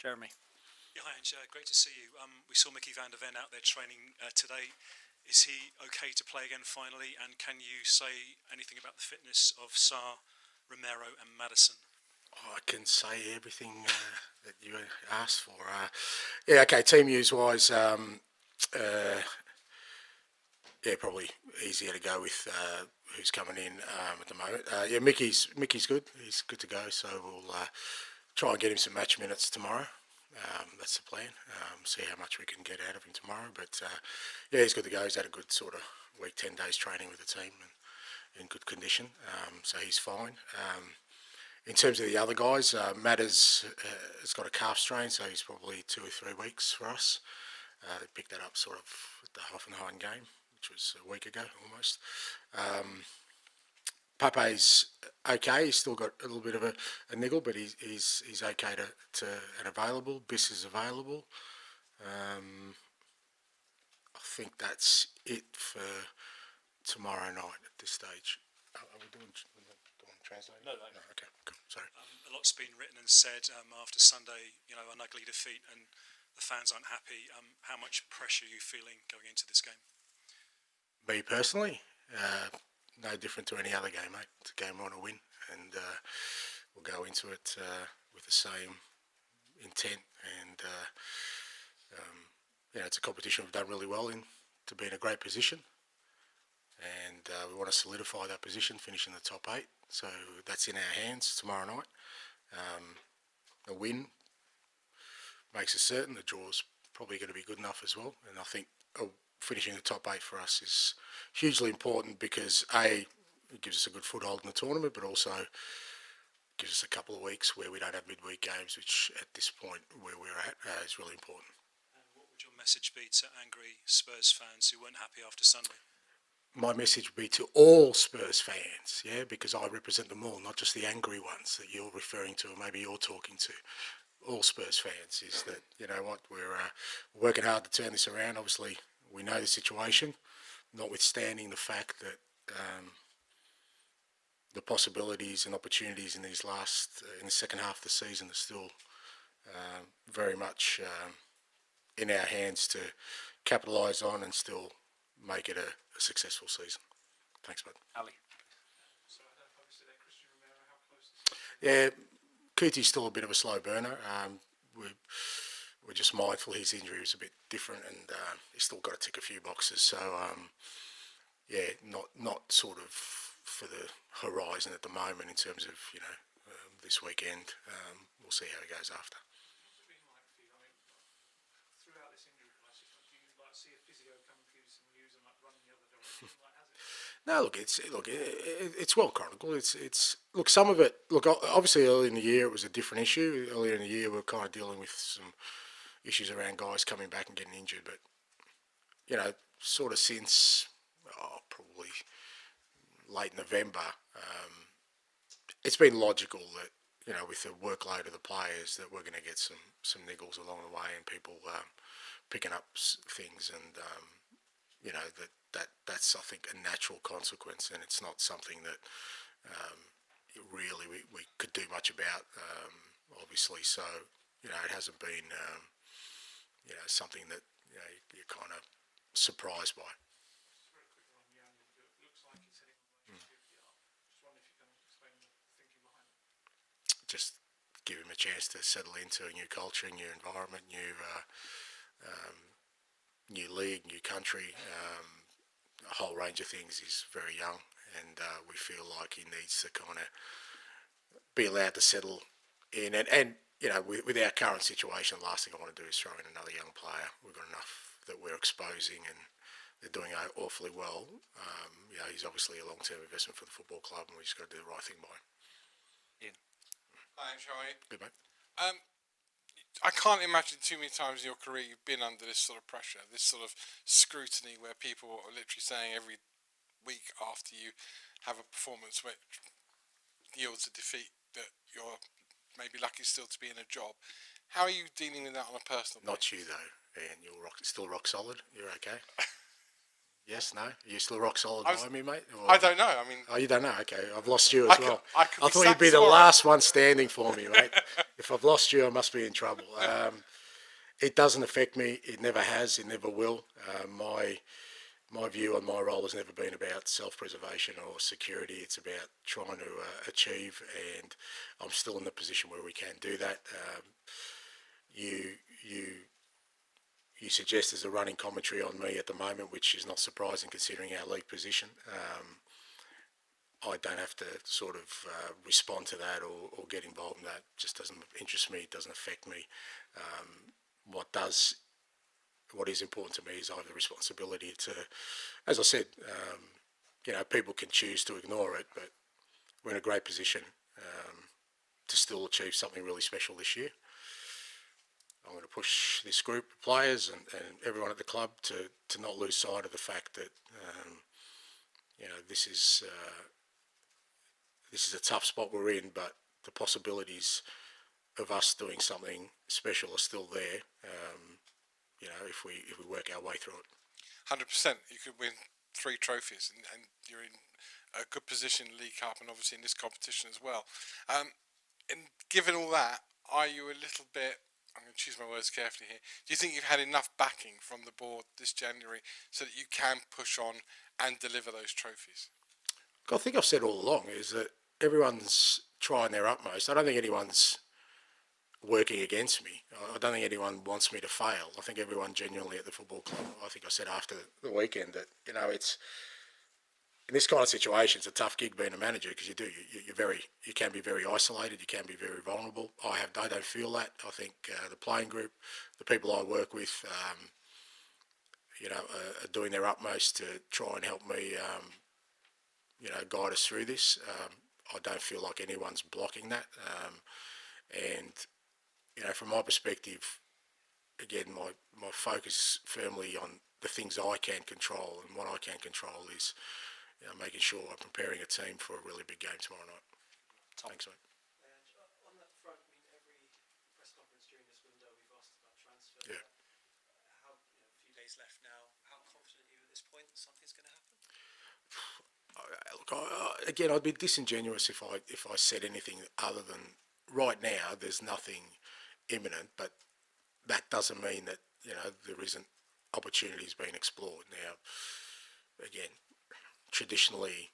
Jeremy. Yeah, hi, Ange. Great to see you. We saw Mickey van der Ven out there training today. Is he okay to play again finally? And can you say anything about the fitness of Sarr, Romero and Maddison? I can say everything that you asked for. Yeah, okay, team use-wise, yeah, probably easier to go with who's coming in at the moment. Yeah, Mickey's good. He's good to go, so we'll try and get him some match minutes tomorrow. That's the plan. See how much we can get out of him tomorrow. But yeah, he's good to go. He's had a good sort of week, 10 days training with the team and in good condition. So he's fine. In terms of the other guys, Matt has got a calf strain, so he's probably 2 or 3 weeks for us. They picked that up sort of at the Hoffenheim game, which was a week ago almost. Pape's okay. He's still got a little bit of a niggle, but he's okay to and available. Biss is available. I think that's it for tomorrow night at this stage. Are we doing translating? No. Okay, cool. Sorry. A lot's been written and said after Sunday, an ugly defeat, and the fans aren't happy. How much pressure are you feeling going into this game? Me personally, no different to any other game, mate. It's a game we want to win, and we'll go into it with the same intent. And it's a competition we've done really well in to be in a great position, and we want to solidify that position, finish in the top 8. So that's in our hands tomorrow night. A win makes it certain. The draw's probably going to be good enough as well, and I think finishing the top 8 for us is hugely important because A, it gives us a good foothold in the tournament, but also gives us a couple of weeks where we don't have midweek games, which at this point where we're at is really important. And what would your message be to angry Spurs fans who weren't happy after Sunday? My message would be to all Spurs fans, yeah, because I represent them all, not just the angry ones that you're referring to or maybe you're talking to. All Spurs fans is that, you know what, we're working hard to turn this around. Obviously, we know the situation, notwithstanding the fact that the possibilities and opportunities in these in the second half of the season are still very much in our hands to capitalise on and still make it a successful season. Thanks, bud. Ali. So I don't know if I missed it there, Christian Romero, how close is he? Yeah, Cootie's still a bit of a slow burner. We're just mindful his injury was a bit different, and he's still got to tick a few boxes. So yeah, not sort of for the horizon at the moment in terms of this weekend. We'll see how he goes after. What's it been like for you? I mean, throughout this injury crisis, do you see a physio come and give you some news and run in the other direction? Has it? No, it's well chronicled. Look, some of it. Look, obviously early in the year it was a different issue. Earlier in the year we were kind of dealing with some issues around guys coming back and getting injured, but sort of since probably late November, it's been logical that with the workload of the players that we're going to get some niggles along the way and people picking up things, and that's I think a natural consequence, and it's not something that really we could do much about, obviously. So it hasn't been something that you're kind of surprised by. Just very quick on Jan, it looks like it's heading on the way to QPR. Just wonder if you can explain the thinking behind it. Just give him a chance to settle into a new culture, new environment, new league, new country, a whole range of things. He's very young, and we feel like he needs to kind of be allowed to settle in. And with our current situation, the last thing I want to do is throw in another young player. We've got enough that we're exposing, and they're doing awfully well. He's obviously a long-term investment for the football club, and we just got to do the right thing by him. Ian. Hi, how are you? Good, mate. I can't imagine too many times in your career you've been under this sort of pressure, this sort of scrutiny where people are literally saying every week after you have a performance which yields a defeat that you're maybe lucky still to be in a job. How are you dealing with that on a personal basis? Not you, though, Ian. You're still rock solid. You're okay. Yes, no? Are you still rock solid by me, mate? Or... I don't know. I mean, oh, you don't know? Okay, I've lost you as well. I thought you'd be the last one standing for me, mate. If I've lost you, I must be in trouble. It doesn't affect me. It never has. It never will. My view on my role has never been about self-preservation or security. It's about trying to achieve, and I'm still in the position where we can do that. You suggest there's a running commentary on me at the moment, which is not surprising considering our league position. I don't have to sort of respond to that or get involved in that. It just doesn't interest me. It doesn't affect me. What is important to me is I have the responsibility to, as I said, people can choose to ignore it, but we're in a great position to still achieve something really special this year. I'm going to push this group of players and everyone at the club to not lose sight of the fact that this is a tough spot we're in, but the possibilities of us doing something special are still there. If we work our way through it. 100%. You could win 3 trophies, and you're in a good position in the League Cup and obviously in this competition as well. And given all that, are you a little bit, I'm going to choose my words carefully here, do you think you've had enough backing from the board this January so that you can push on and deliver those trophies? I think I've said all along is that everyone's trying their utmost. I don't think anyone's working against me. I don't think anyone wants me to fail. I think everyone genuinely at the football club, I think I said after the weekend that, it's, in this kind of situation, it's a tough gig being a manager because you can be very isolated, you can be very vulnerable. I don't feel that. I think the playing group, the people I work with, are doing their utmost to try and help me, guide us through this. I don't feel like anyone's blocking that. From my perspective, again, my focus firmly on the things I can control, and what I can control is making sure I'm preparing a team for a really big game tomorrow night. Thanks, mate. On that front, every press conference during this window we've asked about transfer. Yeah. A few days left now. How confident are you at this point that something's going to happen? Look, again, I'd be disingenuous if I said anything other than right now there's nothing imminent, but that doesn't mean that there isn't opportunities being explored. Now, again, traditionally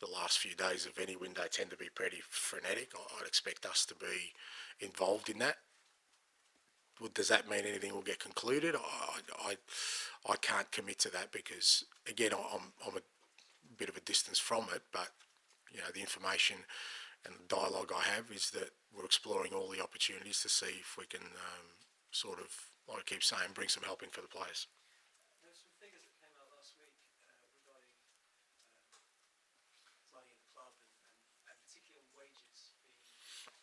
the last few days of any window tend to be pretty frenetic. I'd expect us to be involved in that. Does that mean anything will get concluded? I can't commit to that because, again, I'm a bit of a distance from it, but the information and the dialogue I have is that we're exploring all the opportunities to see if we can sort of, like I keep saying, bring some help in for the players. There were some figures that came out last week regarding money in the club and particularly on wages being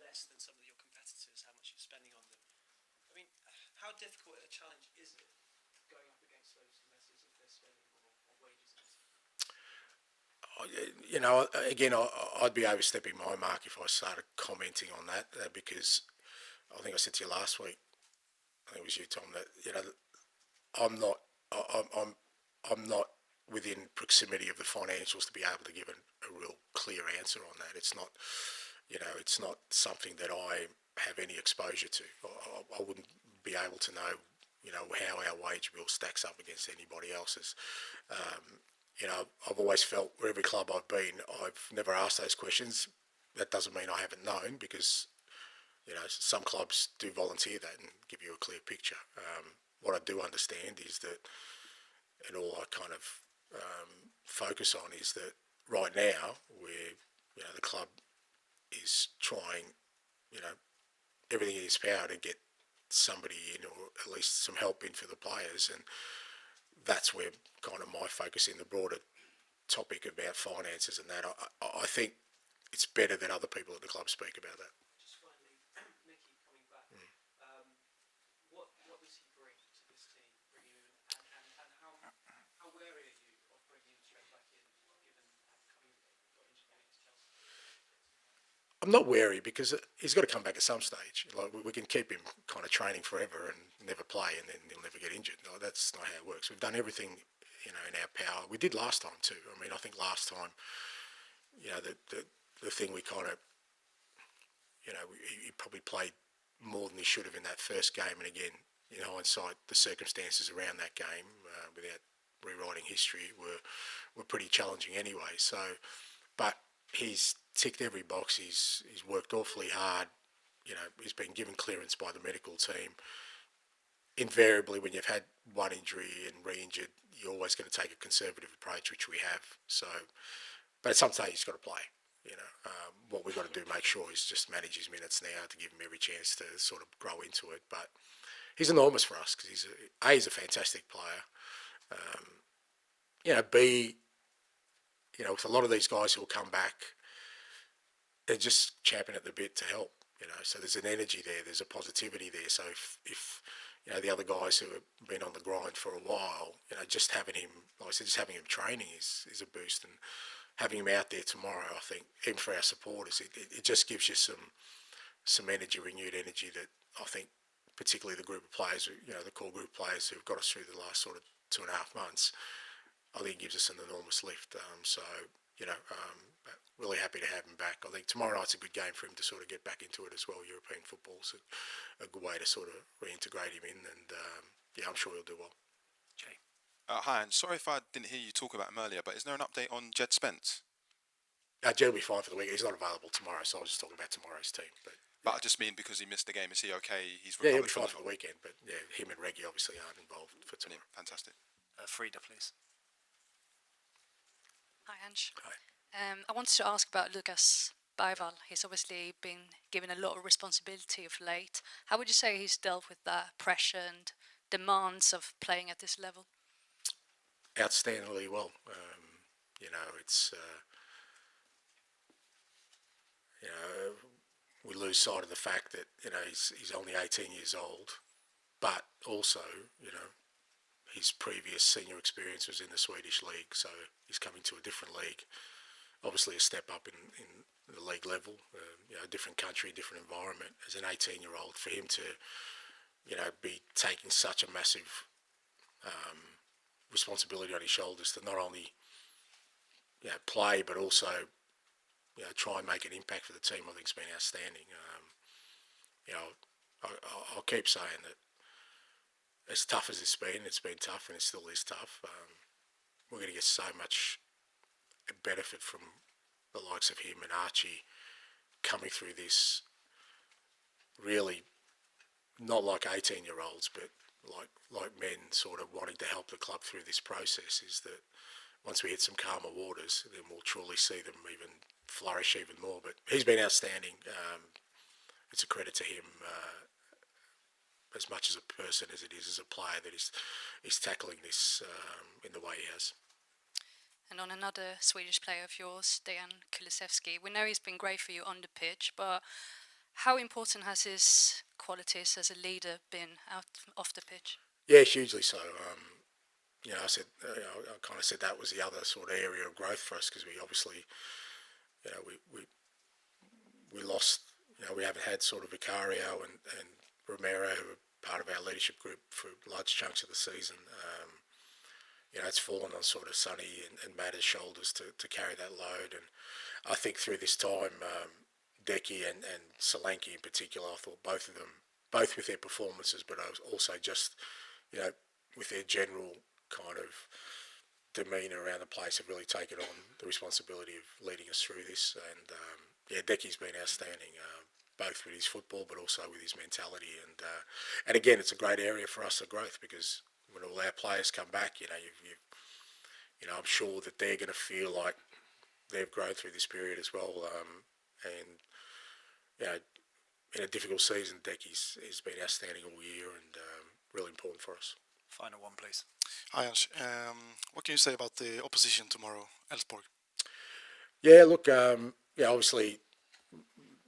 less than some of your competitors, how much you're spending on them. I mean, how difficult a challenge is it going up against those competitors if they're spending more on wages? Again, I'd be overstepping my mark if I started commenting on that because I think I said to you last week, I think it was you, Tom, that I'm not within proximity of the financials to be able to give a real clear answer on that. It's not, it's not something that I have any exposure to. I wouldn't be able to know, how our wage bill stacks up against anybody else's. I've always felt where every club I've been, I've never asked those questions. That doesn't mean I haven't known because, some clubs do volunteer that and give you a clear picture. What I do understand is that, and all I kind of focus on is that right now where, the club is trying, everything in its power to get somebody in or at least some help in for the players, and that's where kind of my focus in the broader topic about finances and that. I think it's better that other people at the club speak about that. Just finally, Mickey coming back. What does he bring to this team, bringing him in, and how wary are you of bringing him straight back in, given got injured against Chelsea? I'm not wary because he's got to come back at some stage. Like we can keep him kind of training forever and never play, and then he'll never get injured. No, that's not how it works. We've done everything in our power. We did last time too. I mean, I think last time, the thing we kind of, he probably played more than he should have in that first game. And again, in hindsight, the circumstances around that game, without rewriting history, were pretty challenging anyway. So, but he's ticked every box. He's worked awfully hard. He's been given clearance by the medical team. Invariably, when you've had one injury and re-injured, you're always going to take a conservative approach, which we have. So, but at some stage he's got to play. What we've got to do, make sure, is just manage his minutes now to give him every chance to sort of grow into it. But he's enormous for us because he's a fantastic player. B, with a lot of these guys who will come back, they're just champing at the bit to help. So there's an energy there, there's a positivity there. So if the other guys who have been on the grind for a while, just having him, like I said, just having him training is a boost, and having him out there tomorrow, I think, even for our supporters, it just gives you some energy, renewed energy that I think, particularly the group of players, the core group of players who've got us through the last sort of 2.5 months, I think it gives us an enormous lift. Really happy to have him back. I think tomorrow night's a good game for him to sort of get back into it as well. European football's a good way to sort of reintegrate him in, and I'm sure he'll do well. Jay. Hi, and sorry if I didn't hear you talk about him earlier, but is there an update on Jed Spence? Jed will be fine for the week. He's not available tomorrow, so I was just talking about tomorrow's team. But I just mean because he missed the game. Is he okay? He's he'll recovered be fine for the weekend. But him and Reggie obviously aren't involved for tomorrow. Fantastic. Frida, please. Hi, Ange. Hi. I wanted to ask about Lucas Baival. He's obviously been given a lot of responsibility of late. How would you say he's dealt with that pressure and demands of playing at this level? Outstandingly well. We lose sight of the fact that he's only 18 years old, but also his previous senior experience was in the Swedish league, so he's coming to a different league. Obviously, a step up in the league level. A different country, different environment. As an 18-year-old, for him to be taking such a massive responsibility on his shoulders to not only play but also try and make an impact for the team, I think has been outstanding. I'll keep saying that as tough as it's been tough, and it still is tough. We're going to get so much benefit from the likes of him and Archie coming through this, really not like 18-year-olds, but like men sort of wanting to help the club through this process. Is that once we hit some calmer waters, then we'll truly see them even flourish even more. But he's been outstanding. It's a credit to him, as much as a person as it is as a player, that he's tackling this in the way he has. And on another Swedish player of yours, Dejan Kulusevski, we know he's been great for you on the pitch, but how important has his qualities as a leader been out off the pitch? Yeah, hugely so. I kind of said that was the other sort of area of growth for us, because we obviously, we lost. We haven't had sort of Vicario and Romero, who were part of our leadership group for large chunks of the season. It's fallen on sort of Sonny and Matt's shoulders to carry that load. And I think through this time, Decky and Solanke in particular, I thought both of them, both with their performances, but also just, with their general kind of demeanour around the place, have really taken on the responsibility of leading us through this. And Decky's been outstanding, both with his football but also with his mentality. And again, it's a great area for us of growth, because when all our players come back, I'm sure that they're going to feel like they've grown through this period as well. In a difficult season, Decky's has been outstanding all year, and really important for us. Final one, please. Hi, Ange. What can you say about the opposition tomorrow, Elfsborg? Yeah, look, obviously a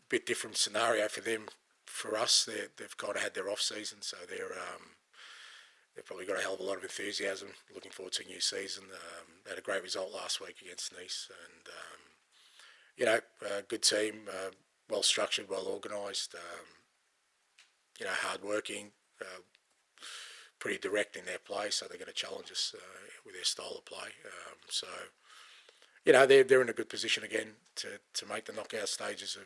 bit different scenario for them. For us, they've kind of had their off season, so they've probably got a hell of a lot of enthusiasm. Looking forward to a new season. They had a great result last week against Nice, and a good team, well structured, well organised. Hard working. pretty direct in their play, so they're going to challenge us with their style of play. So, you know, they're in a good position again to make the knockout stages of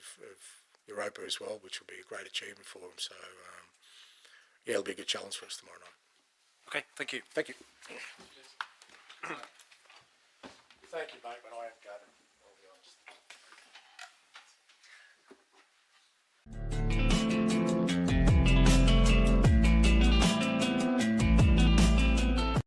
Europa as well, which will be a great achievement for them. So, yeah, it'll be a good challenge for us tomorrow night. Okay, thank you. Thank you. Thank you, mate, but I have got it.